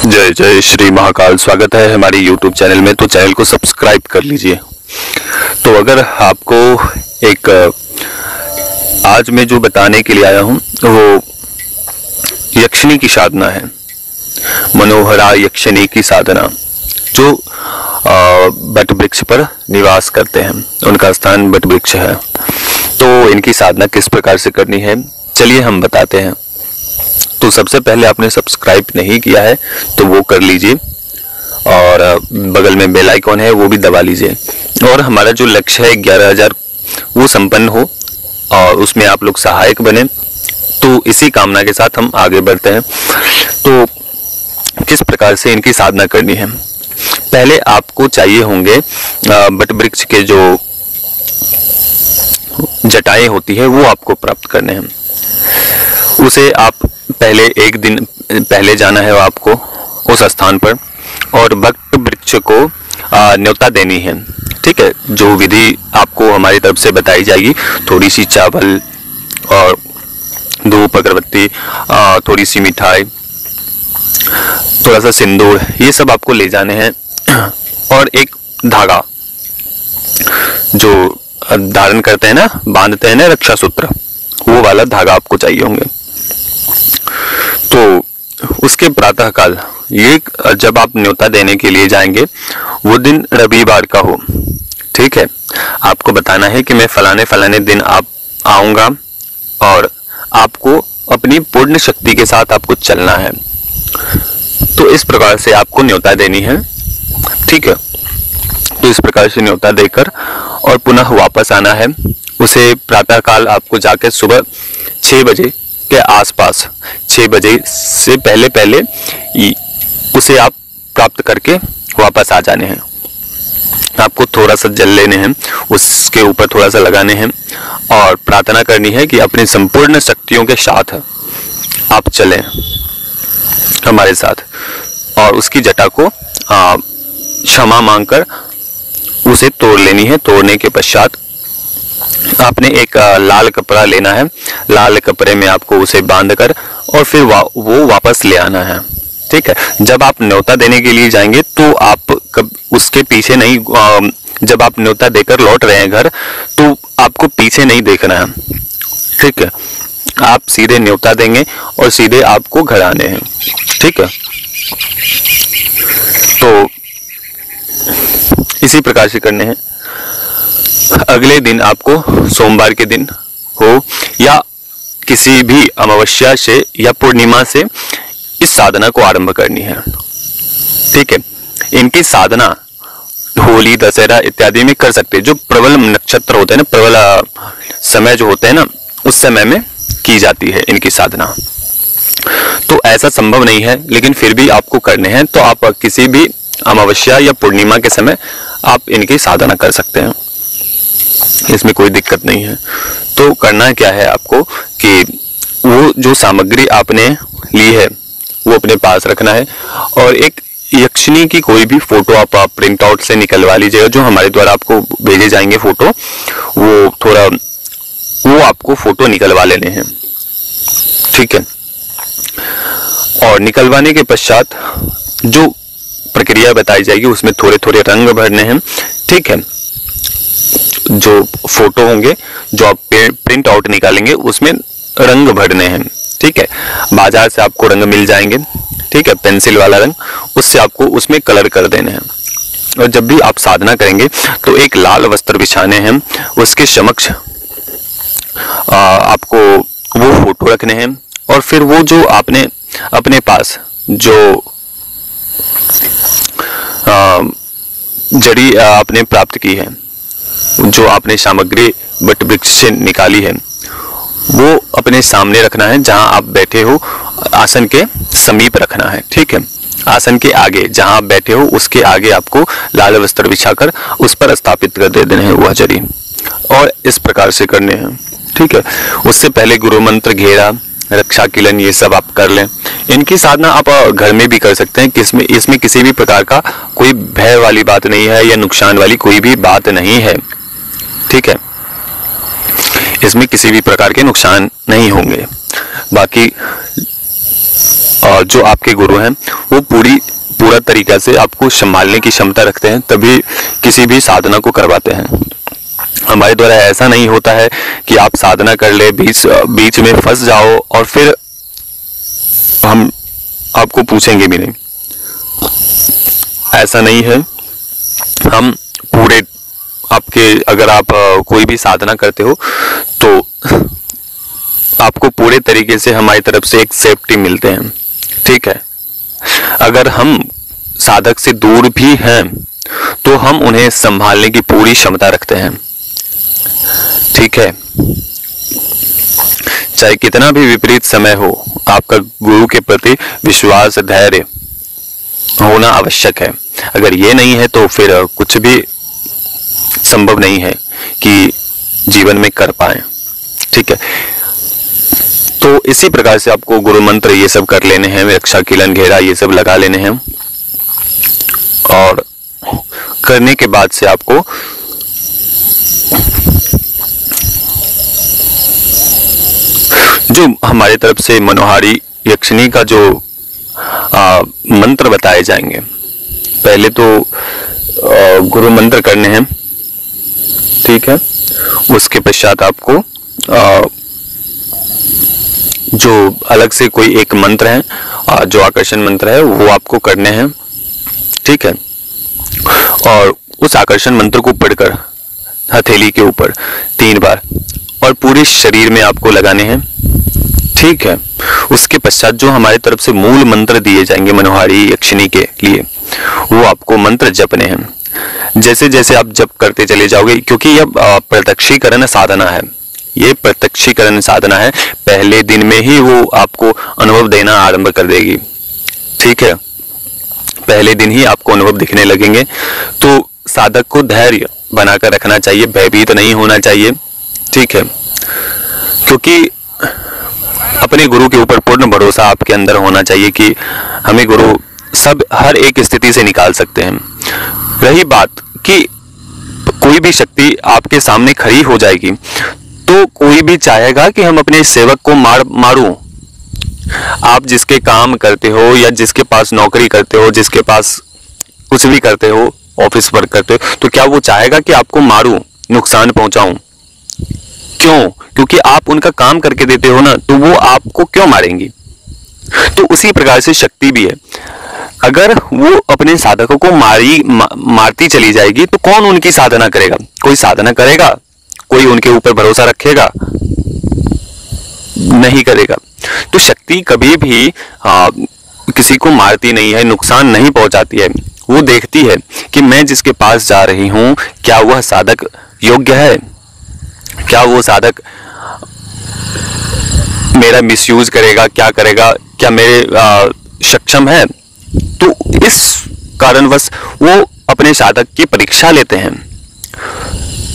जय जय श्री महाकाल। स्वागत है हमारे YouTube चैनल में। तो चैनल को सब्सक्राइब कर लीजिए। तो अगर आपको एक आज मैं जो बताने के लिए आया हूँ वो यक्षिणी की साधना है। मनोहरा यक्षिणी की साधना, जो बट वृक्ष पर निवास करते हैं, उनका स्थान बट वृक्ष है। तो इनकी साधना किस प्रकार से करनी है, चलिए हम बताते हैं। तो सबसे पहले आपने सब्सक्राइब नहीं किया है तो वो कर लीजिए, और बगल में बेल आइकॉन है वो भी दबा लीजिए। और हमारा जो लक्ष्य है 11,000 वो संपन्न हो और उसमें आप लोग सहायक बने। तो इसी कामना के साथ हम आगे बढ़ते हैं। तो किस प्रकार से इनकी साधना करनी है, पहले आपको चाहिए होंगे बट वृक्ष के जो जटाएं होती है वो आपको प्राप्त करने हैं। उसे आप पहले एक दिन पहले जाना है आपको उस स्थान पर, और भक्त वृक्ष को न्योता देनी है। ठीक है, जो विधि आपको हमारी तरफ से बताई जाएगी, थोड़ी सी चावल और धूप अगरबत्ती, थोड़ी सी मिठाई, थोड़ा सा सिंदूर, ये सब आपको ले जाने हैं। और एक धागा जो धारण करते हैं ना, बांधते हैं ना, रक्षा सूत्र, वो वाला धागा आपको चाहिए होंगे। तो उसके प्रातः काल, ये जब आप न्योता देने के लिए जाएंगे वो दिन रविवार का हो। ठीक है, आपको बताना है कि मैं फलाने फलाने दिन आप आऊंगा और आपको अपनी पूर्ण शक्ति के साथ आपको चलना है। तो इस प्रकार से आपको न्योता देनी है। ठीक है, तो इस प्रकार से न्योता देकर और पुनः वापस आना है। उसे प्रातः काल आपको जाकर सुबह 6 बजे के आसपास, 6 बजे से पहले पहले उसे आप प्राप्त करके वापस आ जाने हैं। आपको थोड़ा सा जल लेने हैं, उसके ऊपर थोड़ा सा लगाने हैं और प्रार्थना करनी है कि अपनी संपूर्ण शक्तियों के साथ आप चलें हमारे साथ, और उसकी जटा को क्षमा मांगकर उसे तोड़ लेनी है। तोड़ने के पश्चात आपने एक लाल कपड़ा लेना है। लाल कपड़े में आपको उसे बांधकर और फिर वो वापस ले आना है। ठीक है, जब आप न्योता देने के लिए जाएंगे तो आप उसके पीछे नहीं, जब आप न्योता देकर लौट रहे हैं घर, तो आपको पीछे नहीं देखना है। ठीक है, आप सीधे न्योता देंगे और सीधे आपको घर आने हैं। ठीक है, तो इसी प्रकार से करने हैं। अगले दिन आपको सोमवार के दिन हो या किसी भी अमावस्या से या पूर्णिमा से इस साधना को आरंभ करनी है। ठीक है, इनकी साधना होली, दशहरा इत्यादि में कर सकते हैं। जो प्रबल नक्षत्र होते हैं ना, प्रबल समय जो होते हैं ना, उस समय में की जाती है इनकी साधना। तो ऐसा संभव नहीं है, लेकिन फिर भी आपको करने हैं। तो आप किसी भी अमावस्या या पूर्णिमा के समय आप इनकी साधना कर सकते हैं, इसमें कोई दिक्कत नहीं है। तो करना क्या है आपको कि वो जो सामग्री आपने ली है वो अपने पास रखना है, और एक यक्षिणी की कोई भी फोटो आप प्रिंट आउट से निकलवा लीजिएगा। जो हमारे द्वारा आपको भेजे जाएंगे फोटो, वो आपको फोटो निकलवा लेने हैं। ठीक है, और निकलवाने के पश्चात जो प्रक्रिया बताई जाएगी उसमें थोड़े थोड़े रंग भरने हैं। ठीक है, जो फोटो होंगे, जो आप प्रिंट आउट निकालेंगे, उसमें रंग भरने हैं। ठीक है, बाजार से आपको रंग मिल जाएंगे। ठीक है, पेंसिल वाला रंग, उससे आपको उसमें कलर कर देने हैं। और जब भी आप साधना करेंगे तो एक लाल वस्त्र बिछाने हैं, उसके समक्ष आपको वो फोटो रखने हैं। और फिर वो जो आपने अपने पास जो जड़ी आपने प्राप्त की है, जो आपने सामग्री बट वृक्ष से निकाली है, वो अपने सामने रखना है। जहां आप बैठे हो आसन के समीप रखना है। ठीक है, आसन के आगे जहां आप बैठे हो उसके आगे आपको लाल वस्त्र बिछाकर उस पर स्थापित कर दे देने हैं वह जड़ी, और इस प्रकार से करने हैं। ठीक है, उससे पहले गुरु मंत्र, घेरा, रक्षा किलन, ये सब आप कर लें। इनकी साधना आप घर में भी कर सकते हैं। इसमें किसी भी प्रकार का कोई भय वाली बात नहीं है या नुकसान वाली कोई भी बात नहीं है। ठीक है, इसमें किसी भी प्रकार के नुकसान नहीं होंगे। बाकी जो आपके गुरु हैं वो पूरा तरीका से आपको संभालने की क्षमता रखते हैं, तभी किसी भी साधना को करवाते हैं। हमारे द्वारा ऐसा नहीं होता है कि आप साधना कर ले, बीच में फंस जाओ और फिर हम आपको पूछेंगे भी नहीं। ऐसा नहीं है। हम पूरे आपके, अगर आप कोई भी साधना करते हो तो आपको पूरे तरीके से हमारी तरफ से एक सेफ्टी मिलते हैं, ठीक है। अगर हम साधक से दूर भी हैं तो हम उन्हें संभालने की पूरी क्षमता रखते हैं, ठीक है। चाहे कितना भी विपरीत समय हो, आपका गुरु के प्रति विश्वास, धैर्य होना आवश्यक है। अगर ये नहीं है तो फिर कुछ भी संभव नहीं है कि जीवन में कर पाए, ठीक है। तो इसी प्रकार से आपको गुरु मंत्र ये सब कर लेने हैं, रक्षा किलन घेरा ये सब लगा लेने हैं, और करने के बाद से आपको जो हमारे तरफ से मनोहारी यक्षिणी का जो मंत्र बताए जाएंगे, पहले तो गुरु मंत्र करने हैं, ठीक है। उसके पश्चात आपको जो अलग से कोई एक मंत्र है, जो आकर्षण मंत्र है, वो आपको करने हैं, ठीक है। और उस आकर्षण मंत्र को पढ़कर हथेली के ऊपर 3 बार और पूरे शरीर में आपको लगाने हैं, ठीक है। उसके पश्चात जो हमारी तरफ से मूल मंत्र दिए जाएंगे मनोहारी यक्षिणी के लिए, वो आपको मंत्र जपने हैं। जैसे जैसे आप जप करते चले जाओगे, क्योंकि यह प्रत्यक्षीकरण साधना है, ये प्रत्यक्षीकरण साधना है, पहले दिन में ही वो आपको अनुभव देना आरंभ कर देगी, ठीक है। पहले दिन ही आपको अनुभव दिखने लगेंगे। तो साधक को धैर्य बनाकर रखना चाहिए, भयभीत नहीं होना चाहिए, ठीक है। क्योंकि अपने गुरु के ऊपर पूर्ण भरोसा आपके अंदर होना चाहिए कि हमें गुरु हर एक स्थिति से निकाल सकते हैं। रही बात कि कोई भी शक्ति आपके सामने खड़ी हो जाएगी तो कोई भी चाहेगा कि हम अपने सेवक को मारूं। आप जिसके काम करते हो या जिसके पास नौकरी करते हो, जिसके पास कुछ भी करते हो, ऑफिस वर्क करते हो, तो क्या वो चाहेगा कि आपको मारूं, नुकसान पहुंचाऊं? क्यों? क्योंकि आप उनका काम करके देते हो ना, तो वो आपको क्यों मारेंगी? तो उसी प्रकार से शक्ति भी है। अगर वो अपने साधकों को मारती चली जाएगी तो कौन उनकी साधना करेगा? कोई साधना करेगा? कोई उनके ऊपर भरोसा रखेगा? नहीं करेगा। तो शक्ति कभी भी किसी को मारती नहीं है, नुकसान नहीं पहुंचाती है। वो देखती है कि मैं जिसके पास जा रही हूं, क्या वह साधक योग्य है, क्या वो साधक मेरा मिसयूज करेगा, क्या करेगा, क्या मेरे सक्षम है। तो इस कारणवश वो अपने साधक की परीक्षा लेते हैं।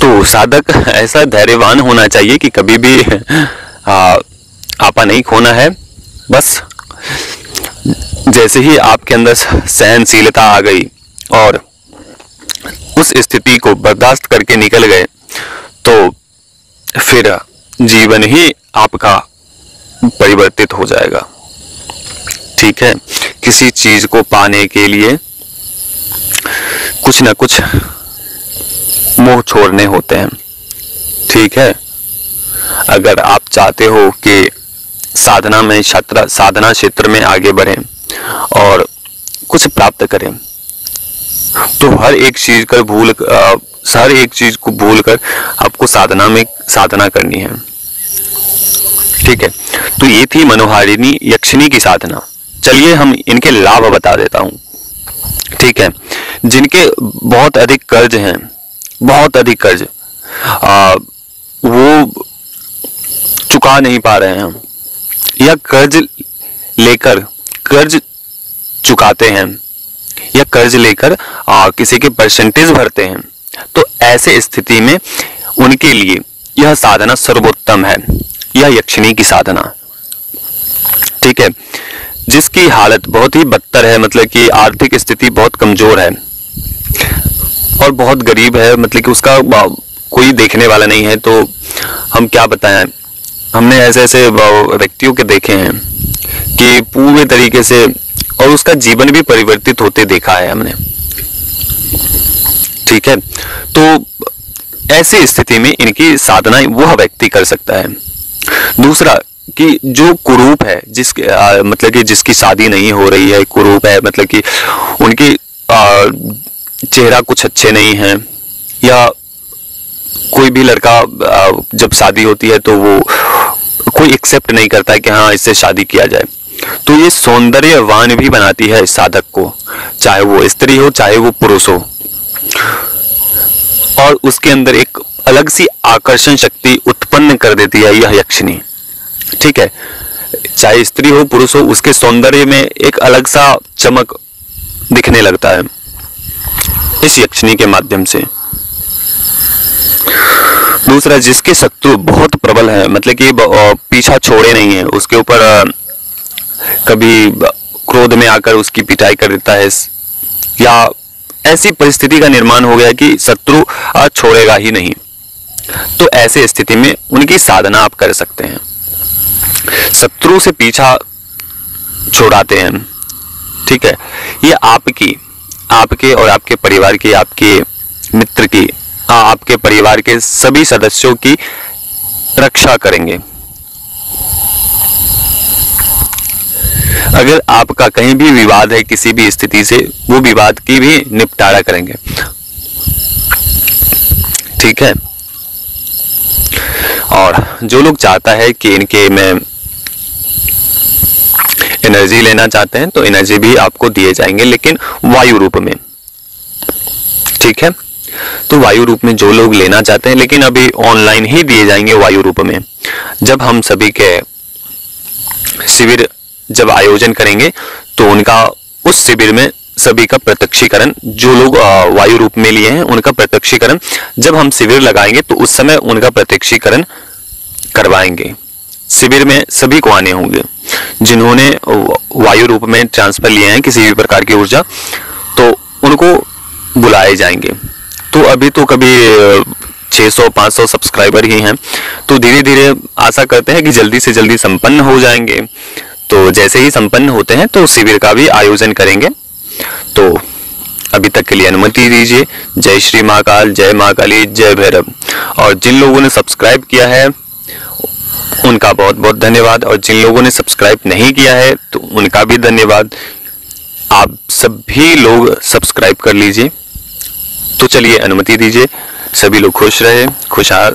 तो साधक ऐसा धैर्यवान होना चाहिए कि कभी भी आपा नहीं खोना है। बस जैसे ही आपके अंदर सहनशीलता आ गई और उस स्थिति को बर्दाश्त करके निकल गए, तो फिर जीवन ही आपका परिवर्तित हो जाएगा, ठीक है। किसी चीज को पाने के लिए कुछ ना कुछ मोह छोड़ने होते हैं, ठीक है। अगर आप चाहते हो कि साधना क्षेत्र में आगे बढ़ें और कुछ प्राप्त करें, तो हर एक चीज को भूलकर आपको साधना करनी है, ठीक है। तो ये थी मनोहारिणी यक्षिणी की साधना। चलिए हम इनके लाभ बता देता हूं, ठीक है। जिनके बहुत अधिक कर्ज हैं, बहुत अधिक कर्ज, वो चुका नहीं पा रहे हैं, या कर्ज चुकाते हैं, या कर्ज लेकर किसी के परसेंटेज भरते हैं, तो ऐसे स्थिति में उनके लिए यह साधना सर्वोत्तम है, यह यक्षिणी की साधना, ठीक है। जिसकी हालत बहुत ही बदतर है, मतलब कि आर्थिक स्थिति बहुत कमजोर है और बहुत गरीब है, मतलब कि उसका कोई देखने वाला नहीं है, तो हम क्या बताएं, हमने ऐसे ऐसे व्यक्तियों के देखे हैं कि पूरे तरीके से, और उसका जीवन भी परिवर्तित होते देखा है हमने। ठीक है, तो ऐसी स्थिति में इनकी साधना वह व्यक्ति कर सकता है। दूसरा कि जो कुरूप है, जिसके मतलब कि जिसकी शादी नहीं हो रही है, कुरूप है मतलब कि उनकी चेहरा कुछ अच्छे नहीं है, या कोई भी लड़का जब शादी होती है तो वो कोई एक्सेप्ट नहीं करता है कि हाँ इससे शादी किया जाए, तो ये सौंदर्यवान भी बनाती है साधक को, चाहे वो स्त्री हो चाहे वो पुरुष हो, और उसके अंदर एक अलग सी आकर्षण शक्ति उत्पन्न कर देती है यह यक्षिणी। ठीक है, चाहे स्त्री हो पुरुष हो, उसके सौंदर्य में एक अलग सा चमक दिखने लगता है इस यक्षिणी के माध्यम से। दूसरा, जिसके शत्रु बहुत प्रबल है, मतलब कि पीछा छोड़े नहीं है, उसके ऊपर कभी क्रोध में आकर उसकी पिटाई कर देता है, या ऐसी परिस्थिति का निर्माण हो गया कि शत्रु छोड़ेगा ही नहीं, तो ऐसे स्थिति में उनकी साधना आप कर सकते हैं। शत्रु से पीछा छुड़ाते हैं। ठीक है, ये आपके और आपके परिवार की, आपके मित्र की, आपके परिवार के सभी सदस्यों की रक्षा करेंगे। अगर आपका कहीं भी विवाद है किसी भी स्थिति से, वो विवाद की भी निपटारा करेंगे। ठीक है, और जो लोग चाहता है कि इनके में एनर्जी लेना चाहते हैं तो एनर्जी भी आपको दिए जाएंगे, लेकिन वायु रूप में। ठीक है, तो वायु रूप में जो लोग लेना चाहते हैं, लेकिन अभी ऑनलाइन ही दिए जाएंगे वायु रूप में। जब हम सभी के शिविर जब आयोजन करेंगे तो उनका उस शिविर में सभी का प्रत्यक्षीकरण, जो लोग वायु रूप में लिए हैं उनका प्रत्यक्षीकरण जब हम शिविर लगाएंगे तो उस समय उनका प्रत्यक्षीकरण करवाएंगे। शिविर में सभी को आने होंगे जिन्होंने वायु रूप में ट्रांसफर लिए हैं किसी भी प्रकार की ऊर्जा, तो उनको बुलाए जाएंगे। तो अभी तो कभी 600-500 सब्सक्राइबर ही हैं, तो धीरे धीरे आशा करते हैं कि जल्दी से जल्दी संपन्न हो जाएंगे। तो जैसे ही संपन्न होते हैं तो शिविर का भी आयोजन करेंगे। तो अभी तक के लिए अनुमति दीजिए। जय श्री महाकाल, जय महाकाली, जय भैरव। और जिन लोगों ने सब्सक्राइब किया है उनका बहुत बहुत धन्यवाद, और जिन लोगों ने सब्सक्राइब नहीं किया है तो उनका भी धन्यवाद। आप सभी लोग सब्सक्राइब कर लीजिए। तो चलिए अनुमति दीजिए, सभी लोग खुश रहे, खुशहाल